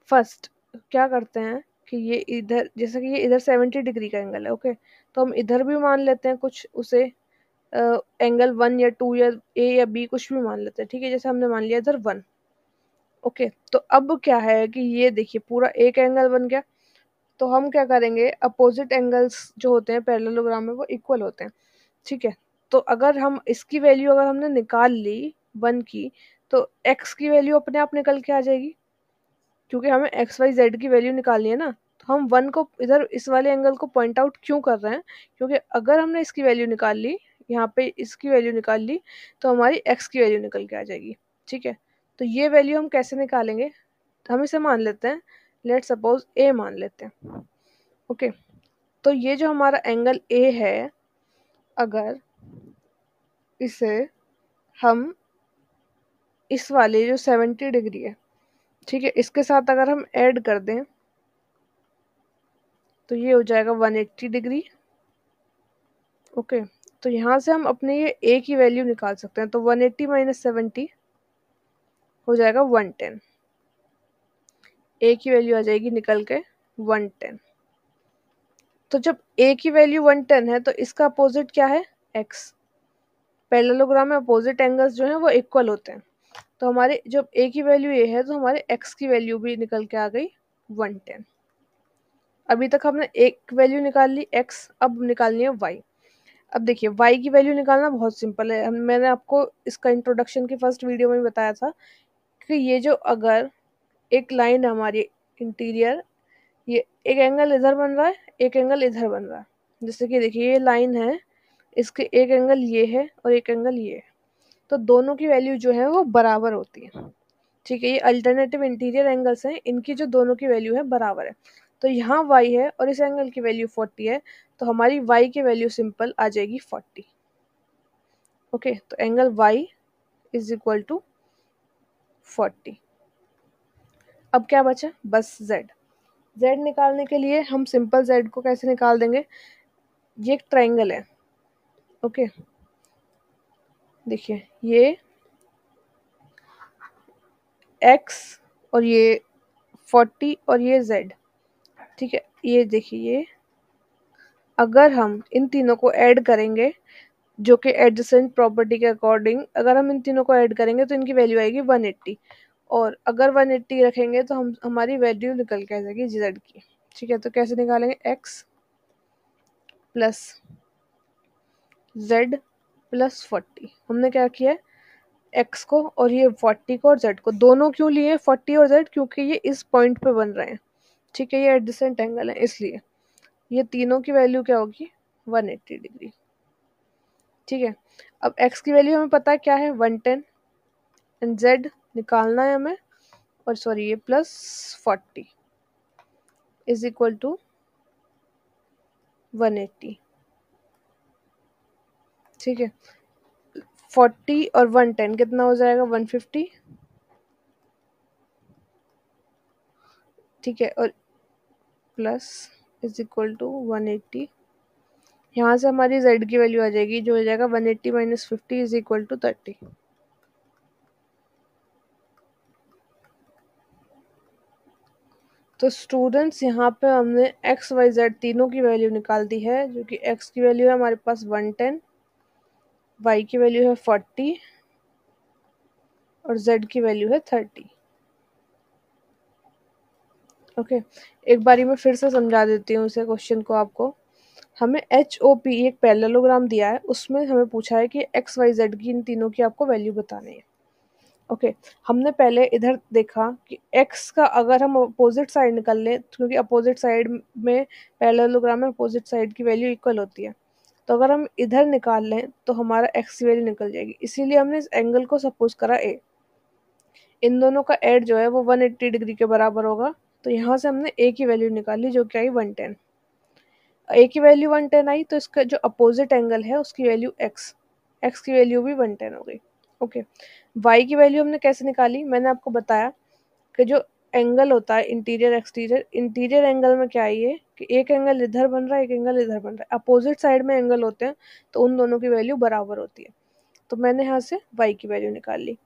फर्स्ट क्या करते हैं कि ये इधर, जैसे कि ये इधर 70 डिग्री का एंगल है। ओके तो हम इधर भी मान लेते हैं कुछ उसे एंगल 1 या 2 या ए या बी कुछ भी मान लेते हैं। ठीक है, जैसे हमने मान लिया इधर 1। ओके तो अब क्या है कि ये देखिए पूरा एक एंगल बन गया। तो हम क्या करेंगे, अपोजिट एंगल्स जो होते हैं पैरेललोग्राम में वो इक्वल होते हैं। ठीक है, तो अगर हम इसकी वैल्यू अगर हमने निकाल ली 1 की, तो x की वैल्यू अपने आप निकल के आ जाएगी, क्योंकि हमें एक्स वाई जेड की वैल्यू निकालनी है ना। तो हम 1 को इधर इस वाले एंगल को पॉइंट आउट क्यों कर रहे हैं, क्योंकि अगर हमने इसकी वैल्यू निकाल ली, यहाँ पे इसकी वैल्यू निकाल ली, तो हमारी एक्स की वैल्यू निकल के आ जाएगी। ठीक है, तो ये वैल्यू हम कैसे निकालेंगे, हम इसे मान लेते हैं, लेट सपोज ए मान लेते हैं। ओके तो ये जो हमारा एंगल ए है, अगर इसे हम इस वाले जो 70 डिग्री है, ठीक है, इसके साथ अगर हम ऐड कर दें तो ये हो जाएगा 180 डिग्री। ओके तो यहाँ से हम अपने ये ए की वैल्यू निकाल सकते हैं, तो 180 माइनस 70 हो जाएगा 110। ए की वैल्यू आ जाएगी निकल के 110। तो जब ए की वैल्यू 110 है तो इसका अपोजिट क्या है, एक्स। पैरेललोग्राम में अपोजिट एंगल्स जो हैं वो इक्वल होते हैं, तो हमारे जब ए की वैल्यू ए है तो हमारे एक्स की वैल्यू भी निकल के आ गई 110। अभी तक हमने एक वैल्यू निकाल ली एक्स, अब निकालनी है वाई। अब देखिए y की वैल्यू निकालना बहुत सिंपल है, मैंने आपको इसका इंट्रोडक्शन की फर्स्ट वीडियो में बताया था कि ये जो अगर एक लाइन है हमारी इंटीरियर, ये एक एंगल इधर बन रहा है, एक एंगल इधर बन रहा है। जैसे कि देखिए ये लाइन है, इसके एक एंगल ये है और एक एंगल ये है, तो दोनों की वैल्यू जो है वो बराबर होती है। ठीक है, ये अल्टरनेटिव इंटीरियर एंगल्स हैं, इनकी जो दोनों की वैल्यू है बराबर है। तो यहाँ y है और इस एंगल की वैल्यू 40 है, तो हमारी y की वैल्यू सिंपल आ जाएगी 40। ओके तो angle y is equal to 40। अब क्या बचा, बस z। z निकालने के लिए हम सिंपल z को कैसे निकाल देंगे, ये एक ट्रायंगल है। ओके देखिए ये x और ये 40 और ये z। ठीक है, ये देखिए ये अगर हम इन तीनों को ऐड करेंगे, जो कि एडजेसेंट प्रॉपर्टी के अकॉर्डिंग अगर हम इन तीनों को ऐड करेंगे तो इनकी वैल्यू आएगी 180, और अगर 180 रखेंगे तो हम हमारी वैल्यू निकल के आ जाएगी z की। ठीक है, तो कैसे निकालेंगे, x प्लस z प्लस 40। हमने क्या किया है, x को और ये 40 को और z को दोनों क्यों लिए 40 और z, क्योंकि ये इस पॉइंट पे बन रहे हैं। ठीक है, ये एडजेसेंट एंगल है इसलिए ये तीनों की वैल्यू क्या होगी 180 डिग्री। ठीक है, अब x की वैल्यू हमें पता है क्या है 110 एंड z निकालना है हमें, और सॉरी ये +40 इज इक्वल टू 180। ठीक है, 40 और 110 कितना हो जाएगा 150। ठीक है, और प्लस इज इक्वल टू 180। यहाँ से हमारी z की वैल्यू आ जाएगी जो हो जाएगा 180 माइनस 50 इज इक्वल टू 30। तो स्टूडेंट्स यहाँ पे हमने x y z तीनों की वैल्यू निकाल दी है, जो कि x की वैल्यू है हमारे पास 110, y की वैल्यू है 40 और z की वैल्यू है 30। ओके, एक बारी मैं फिर से समझा देती हूँ इसे क्वेश्चन को आपको। हमें एच ओ पी एक पैरेललोग्राम दिया है, उसमें हमें पूछा है कि एक्स वाई जेड की इन तीनों की आपको वैल्यू बतानी है। ओके, हमने पहले इधर देखा कि x का अगर हम अपोजिट साइड निकाल लें, क्योंकि अपोजिट साइड में पैरेललोग्राम में अपोजिट साइड की वैल्यू इक्वल होती है, तो अगर हम इधर निकाल लें तो हमारा x की वैल्यू निकल जाएगी। इसीलिए हमने इस एंगल को सपोज करा a। इन दोनों का एड जो है वो 180 डिग्री के बराबर होगा, तो यहाँ से हमने a की वैल्यू निकाली जो कि आई 110। a की वैल्यू 110 आई तो इसका जो अपोजिट एंगल है उसकी वैल्यू x की वैल्यू भी 110 हो गई। ओके, y की वैल्यू हमने कैसे निकाली, मैंने आपको बताया कि जो एंगल होता है इंटीरियर एक्सटीरियर, इंटीरियर एंगल में क्या है ये कि एक एंगल इधर बन रहा है एक एंगल इधर बन रहा है, अपोजिट साइड में एंगल होते हैं तो उन दोनों की वैल्यू बराबर होती है। तो मैंने यहाँ से y की वैल्यू निकाल ली।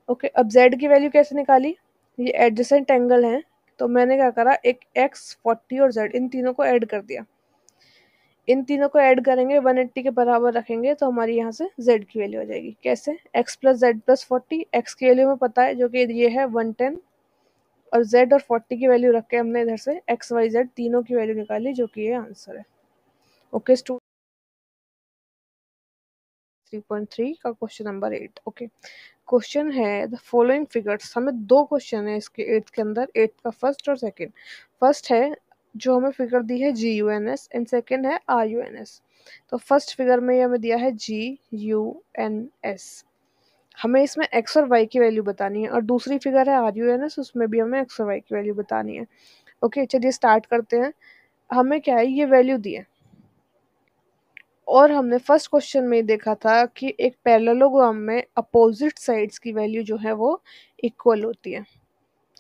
ओके, अब z की वैल्यू कैसे निकाली, ये एडजेसेंट एंगल है तो मैंने क्या करा, एक x 40 और z इन तीनों को ऐड कर दिया। इन तीनों को ऐड करेंगे 180 के बराबर रखेंगे तो हमारी यहाँ से z की वैल्यू आ जाएगी। कैसे, x plus Z plus 40, x की वैल्यू हमें पता है जो कि ये है 110, और z और 40 की वैल्यू रख के हमने इधर से x y z तीनों की वैल्यू निकाली जो कि ये आंसर है। ओके स्टूडेंट, 3.3 का क्वेश्चन नंबर 8। ओके, क्वेश्चन है द फॉलोइंग फिगर्स। हमें दो क्वेश्चन है इसके 8 के अंदर, 8 का फर्स्ट और सेकंड। फर्स्ट है जो हमें फिगर दी है GUNS एंड सेकंड है RUNS। तो फर्स्ट फिगर में हमें दिया है GUNS, हमें इसमें x और y की वैल्यू बतानी है, और दूसरी फिगर है RUNS, उसमें भी हमें x और y की वैल्यू बतानी है। ओके, चलिए स्टार्ट करते हैं। हमें क्या है ये वैल्यू दी है, और हमने फर्स्ट क्वेश्चन में देखा था कि एक पैरेललोग्राम में अपोजिट साइड्स की वैल्यू जो है वो इक्वल होती है।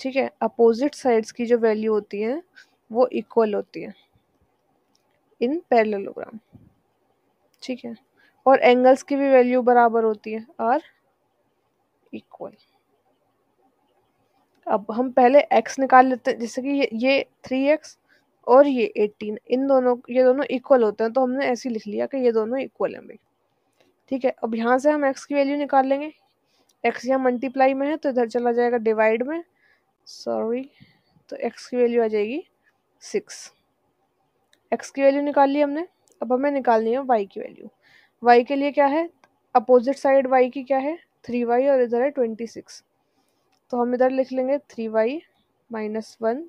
ठीक है, अपोजिट साइड्स की जो वैल्यू होती है वो इक्वल होती है इन पैरेललोग्राम। ठीक है, और एंगल्स की भी वैल्यू बराबर होती है आर इक्वल। अब हम पहले x निकाल लेते हैं, जैसे कि ये 3x और ये 18, इन दोनों ये दोनों इक्वल होते हैं तो हमने ऐसे लिख लिया कि ये दोनों इक्वल हैं भाई। ठीक है, अब यहाँ से हम x की वैल्यू निकाल लेंगे। x यहाँ मल्टीप्लाई में है तो इधर चला जाएगा डिवाइड में, सॉरी, तो x की वैल्यू आ जाएगी 6। x की वैल्यू निकाल ली हमने, अब हमें निकालनी है y की वैल्यू। y के लिए क्या है, अपोजिट साइड y की क्या है 3y और इधर है 26, तो हम इधर लिख लेंगे 3y minus 1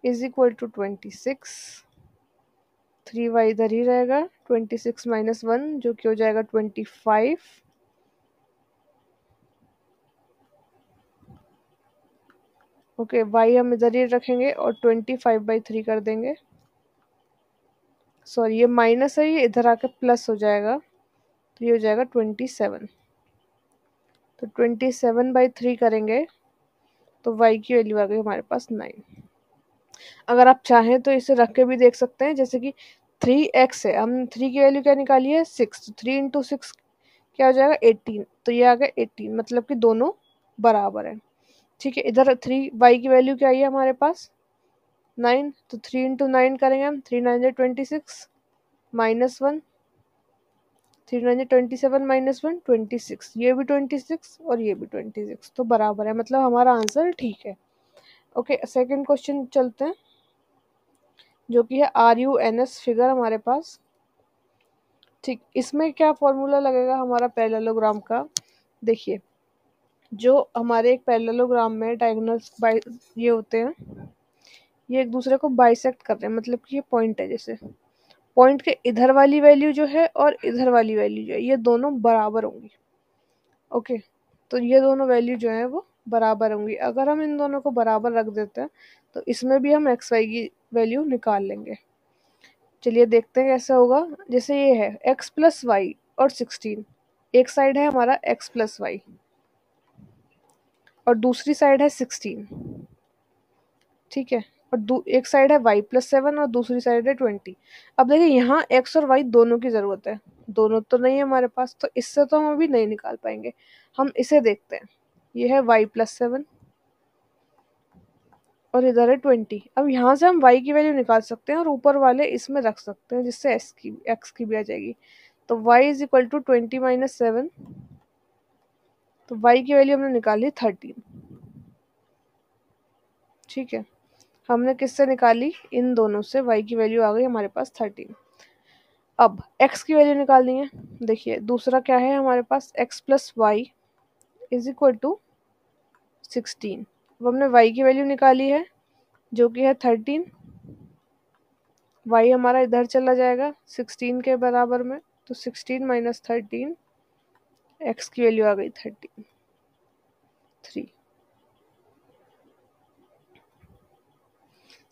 is equal to 26। 3y इधर ही रहेगा, 26 माइनस 1 जो कि हो जाएगा 25। ओके, y हम इधर ही रखेंगे और 25/3 कर देंगे। सॉरी, ये माइनस है, ये इधर आके प्लस हो जाएगा तो ये हो जाएगा 27। तो 27/3 करेंगे तो y की वैल्यू आ गई हमारे पास 9। अगर आप चाहें तो इसे रख के भी देख सकते हैं, जैसे कि 3x है, हम 3 की वैल्यू क्या निकाली है 6, तो 3 इंटू 6 क्या हो जाएगा 18, तो ये आ गया 18, मतलब कि दोनों बराबर है। ठीक है, इधर 3y की वैल्यू क्या आई है हमारे पास 9, तो 3 इंटू 9 करेंगे हम, 3 9 26 माइनस 1, 3 9 27 माइनस 1 26, ये भी 26 और ये भी 26, तो बराबर है, मतलब हमारा आंसर ठीक है। ओके, सेकंड क्वेश्चन चलते हैं जो कि है RUNS फिगर हमारे पास। ठीक, इसमें क्या फॉर्मूला लगेगा हमारा पैरेललोग्राम का, देखिए जो हमारे एक पैरेललोग्राम में डायगोनल्स बाय ये होते हैं, ये एक दूसरे को बाइसेक्ट कर रहे हैं, मतलब कि ये पॉइंट है, जैसे पॉइंट के इधर वाली वैल्यू जो है और इधर वाली वैल्यू जो है ये दोनों बराबर होंगी। ओके, तो ये दोनों वैल्यू जो है वो बराबर होंगी। अगर हम इन दोनों को बराबर रख देते हैं तो इसमें भी हम एक्स वाई की वैल्यू निकाल लेंगे। चलिए देखते हैं कैसे होगा। जैसे ये है एक्स प्लस वाई और 16, एक साइड है हमारा एक्स प्लस वाई और दूसरी साइड है 16, ठीक है, और एक साइड है y प्लस 7 और दूसरी साइड है 20। अब देखिए यहाँ x और y दोनों की ज़रूरत है, दोनों तो नहीं है हमारे पास, तो इससे तो हम अभी नहीं निकाल पाएंगे। हम इसे देखते हैं, ये है y प्लस 7 और इधर है 20। अब यहाँ से हम y की वैल्यू निकाल सकते हैं और ऊपर वाले इसमें रख सकते हैं, जिससे x की भी आ जाएगी। तो y is equal to 20 minus 7, तो y की वैल्यू हमने निकाली 13, ठीक है। हमने किससे निकाली, इन दोनों से y की वैल्यू आ गई हमारे पास 13। अब x की वैल्यू निकालनी है। देखिए दूसरा क्या है हमारे पास, x plus y is equal to 16। अब हमने y की वैल्यू निकाली है जो कि है 13, y हमारा इधर चला जाएगा 16 के बराबर में, तो 16 माइनस 13, x की वैल्यू आ गई 3।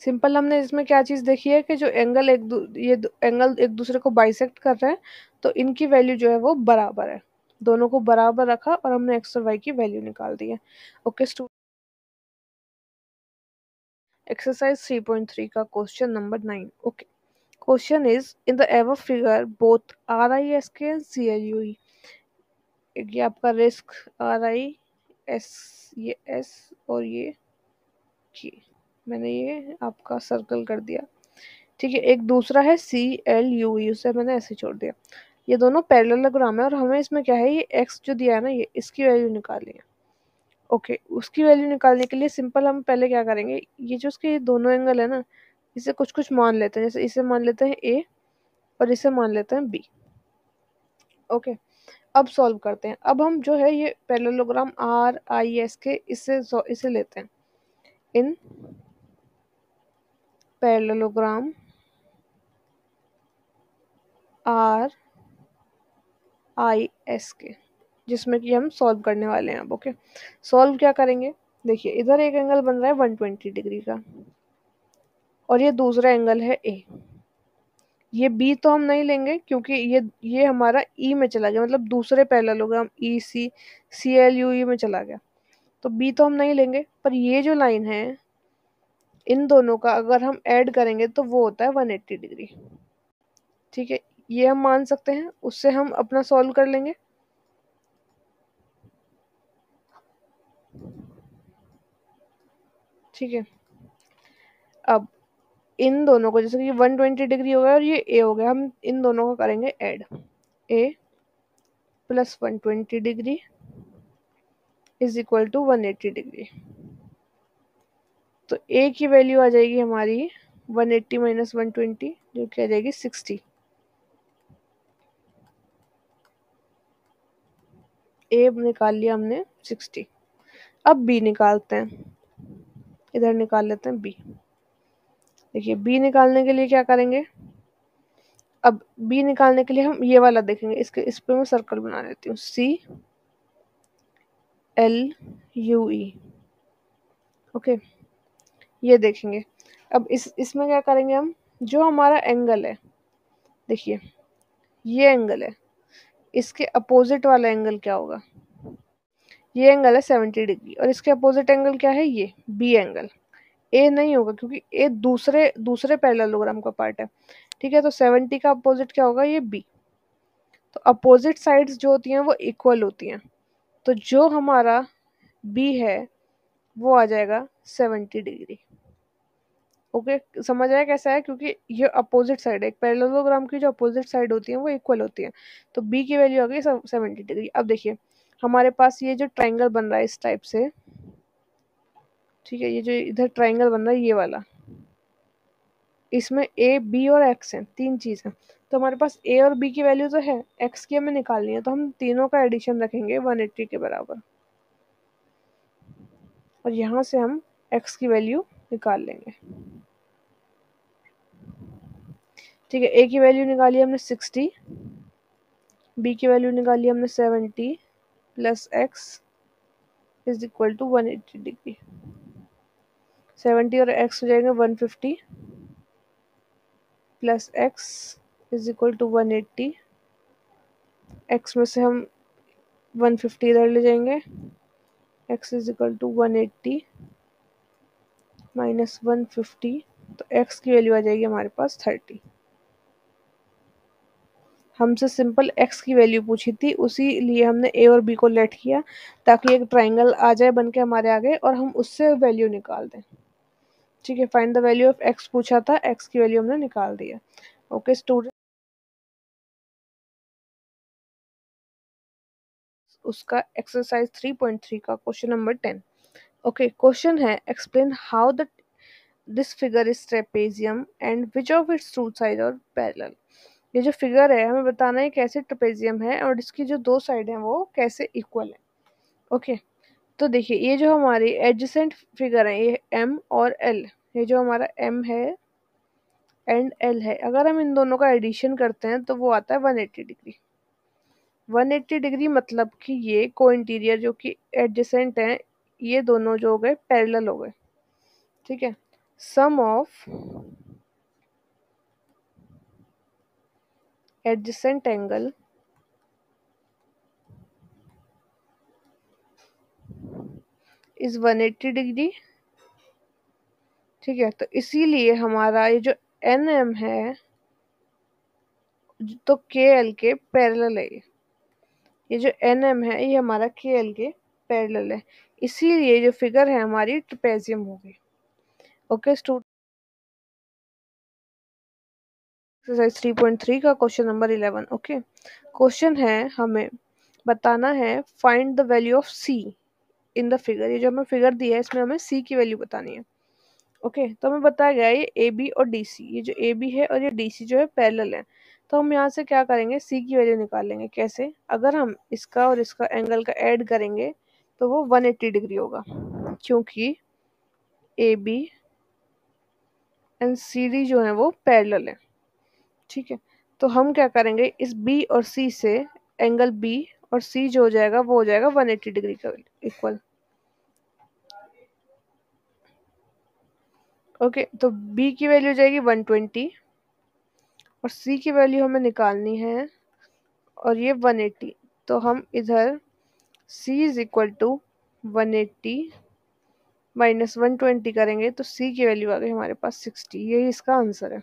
सिंपल, हमने इसमें क्या चीज़ देखी है कि जो एंगल एंगल एक दूसरे को बाइसेक्ट कर रहे हैं, तो इनकी वैल्यू जो है वो बराबर है। दोनों को बराबर रखा और हमने एक्स और वाई की वैल्यू निकाल दी है। ओके स्टूडेंट, एक्सरसाइज 3.3 का question number 9। Okay, question is in the ever figure both RISK and CLUE। ये आपका रिस्क RIS, ये S और ये K, मैंने ये आपका सर्कल कर दिया, ठीक है। एक दूसरा है CLUE, उसे मैंने ऐसे छोड़ दिया। ये दोनों पैरेललोग्राम है और हमें इसमें क्या है, ये x जो दिया है ना, ये इसकी वैल्यू निकालनी है। ओके, उसकी वैल्यू निकालने के लिए सिंपल हम पहले क्या करेंगे, ये जो उसके ये दोनों एंगल है ना, इसे कुछ कुछ मान लेते हैं। जैसे इसे मान लेते हैं A और इसे मान लेते हैं B। ओके, अब सॉल्व करते हैं। अब हम जो है ये पैरेललोग्राम RISK इसे लेते हैं। इन पैरेललोग्राम RISK, जिसमें कि हम सॉल्व करने वाले हैं अब। ओके, सॉल्व क्या करेंगे, देखिए इधर एक एंगल बन रहा है 120 डिग्री का और ये दूसरा एंगल है A। ये B तो हम नहीं लेंगे क्योंकि ये हमारा E में चला गया, मतलब दूसरे पैरेललोग्राम CLUE में चला गया, तो B तो हम नहीं लेंगे। पर ये जो लाइन है इन दोनों का अगर हम ऐड करेंगे तो वो होता है 180 डिग्री, ठीक है। ये हम मान सकते हैं, उससे हम अपना सॉल्व कर लेंगे। ठीक है, अब इन दोनों को, जैसे कि 120 डिग्री हो गया और ये A हो गया, हम इन दोनों को करेंगे add. A plus 120 degree is equal to 180 degree. तो A की वैल्यू आ जाएगी हमारी 180 माइनस 120, जो कि आ जाएगी 60। A निकाल लिया हमने 60। अब B निकालते हैं, इधर निकाल लेते हैं B। देखिए B निकालने के लिए क्या करेंगे, अब B निकालने के लिए हम ये वाला देखेंगे, इस पे मैं सर्कल बना लेती हूँ, CLUE। ओके, ये देखेंगे। अब इसमें क्या करेंगे हम, जो हमारा एंगल है, देखिए ये एंगल है, इसके अपोजिट वाला एंगल क्या होगा, ये एंगल है 70 डिग्री और इसके अपोजिट एंगल क्या है, ये B एंगल। A नहीं होगा क्योंकि A दूसरे दूसरे पैरेललोग्राम का पार्ट है, ठीक है। तो 70 का अपोजिट क्या होगा, ये B। तो अपोजिट साइड्स जो होती हैं वो इक्वल होती हैं, तो जो हमारा B है वो आ जाएगा 70 डिग्री। ओके, समझ आया कैसा है, क्योंकि ये अपोजिट साइड है, एक पैरेललोग्राम की जो अपोजिट साइड होती है वो इक्वल होती है। तो बी की वैल्यू आ गई 70 डिग्री। अब देखिए हमारे पास ये जो ट्राइंगल बन रहा है इस टाइप से, ठीक है, ये जो इधर ट्राइंगल बन रहा है ये वाला, इसमें ए बी और एक्स है, तीन चीज़ है। तो हमारे पास ए और बी की वैल्यू तो है, एक्स की हमें निकालनी है, तो हम तीनों का एडिशन रखेंगे 180 के बराबर और यहाँ से हम एक्स की वैल्यू निकाल लेंगे। ठीक है, ए की वैल्यू निकाली हमने 60, बी की वैल्यू निकाली हमने 70 plus x is equal to 180 degree. 70 और एक्स हो जाएगा 150 plus x is equal to 180। X में से हम 150 इधर ले जाएंगे, x is equal to 180 minus 150, तो एक्स की वैल्यू आ जाएगी हमारे पास 30। हमसे सिंपल एक्स की वैल्यू पूछी थी, उसी लिए हमने ए और बी को लेट किया ताकि एक ट्राइंगल आ जाए बन के हमारे आगे और हम उससे वैल्यू निकाल दें। ठीक है, find the value of x पूछा था, एक्स की वैल्यू हमने निकाल दिया। ओके स्टूडेंट, उसका एक्सरसाइज 3.3 का क्वेश्चन नंबर 10। ओके, क्वेश्चन है explain how the this figure is trapezium and which of its two side और पैरेलल। ये जो फिगर है हमें बताना है कैसे ट्रेपेजियम है और इसकी जो दो साइड हैं वो कैसे इक्वल है। ओके, तो देखिए ये जो हमारी एडजेसेंट फिगर है ये एम और एल, ये जो हमारा एम है एंड एल है, अगर हम इन दोनों का एडिशन करते हैं तो वो आता है 180 डिग्री। 180 डिग्री मतलब कि ये को इंटीरियर जो कि एडजेसेंट हैं, ये दोनों जो हो गए पैरेलल हो गए। ठीक है, sum of adjacent angle is 180 degree. ठीक है, तो इसीलिए हमारा ये जो एन एम है तो के एल के पैरेलल है, ये जो एन एम है ये हमारा के एल के पैरेलल है, इसीलिए जो फिगर है हमारी ट्रेपेजियम होगी। ओके स्टूडेंट, एक्सरसाइज 3.3 का क्वेश्चन नंबर 11। ओके, क्वेश्चन है हमें बताना है find the value of C in the figure. ये जो हमें फिगर दी है इसमें हमें सी की वैल्यू बतानी है। ओके, तो हमें बताया गया है ये ए बी और डी सी, ये जो ए बी है और ये डी सी जो है पैरेलल है, तो हम यहाँ से क्या करेंगे सी की वैल्यू निकाल लेंगे। कैसे, अगर हम इसका और इसका एंगल का ऐड करेंगे तो वो 180 डिग्री होगा, क्योंकि A B and C D जो है वो पैरेलल है। ठीक है, तो हम क्या करेंगे इस बी और सी से एंगल बी और सी जो हो जाएगा वो हो जाएगा 180 डिग्री का इक्वल। ओके, तो बी की वैल्यू हो जाएगी 120 और सी की वैल्यू हमें निकालनी है और ये 180, तो हम इधर c is equal to 180 minus 120 करेंगे तो c की वैल्यू आ गई हमारे पास 60। यही इसका आंसर है।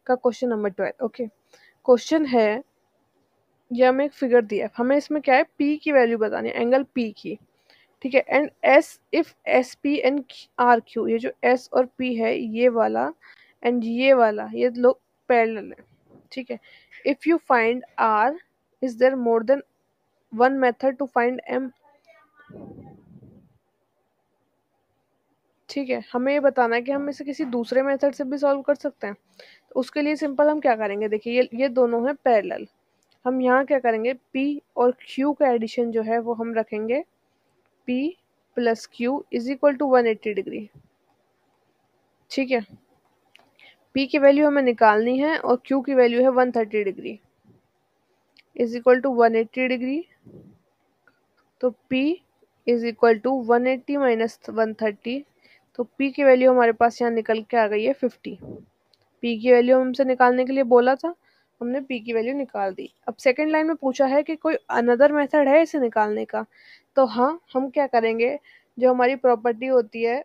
का क्वेश्चन नंबर 12। ओके, क्वेश्चन है ये हमें एक फिगर दिया है, हमें इसमें क्या है p की वैल्यू बतानी है, एंगल p की। ठीक है, and s if S P and R Q, ये जो s और p है ये वाला एंड ये वाला ये लोग पैरेलल है। ठीक है, if you find r is there more than one method to find m। ठीक है, हमें ये बताना है कि हम इसे किसी दूसरे मेथड से भी सॉल्व कर सकते हैं। तो उसके लिए सिंपल हम क्या करेंगे, देखिए ये दोनों हैं पैरेलल, हम यहाँ क्या करेंगे p और q का एडिशन जो है वो हम रखेंगे p plus q is equal to 180 degree. ठीक है, p की वैल्यू हमें निकालनी है और q की वैल्यू है 130 degree is equal to 180 degree, तो p is equal to 180 minus 130, तो p की वैल्यू हमारे पास यहाँ निकल के आ गई है 50। p की वैल्यू हमसे निकालने के लिए बोला था, हमने p की वैल्यू निकाल दी। अब सेकंड लाइन में पूछा है कि कोई अनदर मेथड है इसे निकालने का, तो हाँ हम क्या करेंगे, जो हमारी प्रॉपर्टी होती है,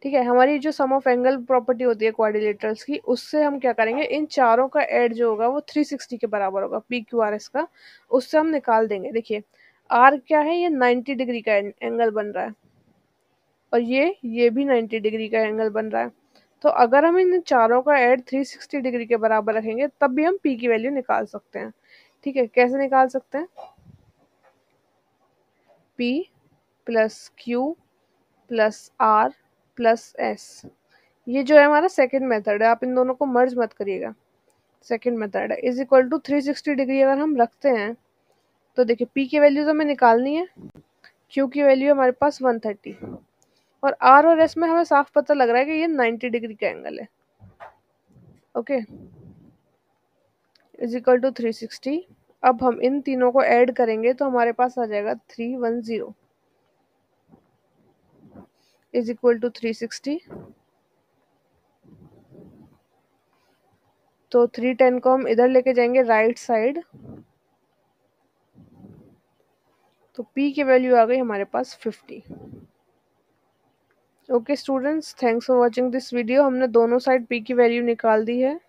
ठीक है, हमारी जो सम ऑफ एंगल प्रॉपर्टी होती है क्वाड्रिलेटरल्स की, उससे हम क्या करेंगे इन चारों का ऐड जो होगा वो 360 के बराबर होगा पी क्यू आर एस का, उससे हम निकाल देंगे। देखिए आर क्या है, ये 90 डिग्री का एंगल बन रहा है और ये भी 90 डिग्री का एंगल बन रहा है, तो अगर हम इन चारों का ऐड 360 डिग्री के बराबर रखेंगे तब भी हम पी की वैल्यू निकाल सकते हैं। ठीक है, कैसे निकाल सकते हैं, P plus Q plus R plus S, ये जो है हमारा सेकंड मेथड है, आप इन दोनों को मर्ज मत करिएगा, सेकंड मेथड है, इज इक्वल टू 360 डिग्री अगर हम रखते हैं तो देखिए p की वैल्यू तो हमें निकालनी है, q की वैल्यू हमारे पास 130, और आर और एस में हमें साफ पता लग रहा है कि ये 90 डिग्री का एंगल है। Okay, is equal to 360। अब हम इन तीनों को ऐड करेंगे तो हमारे पास आ जाएगा 310 इज इक्वल टू 360। तो 310 को हम इधर लेके जाएंगे राइट साइड, तो P की वैल्यू आ गई हमारे पास 50। Okay students, thanks for watching this video. हमने दोनों साइड P की वैल्यू निकाल दी है।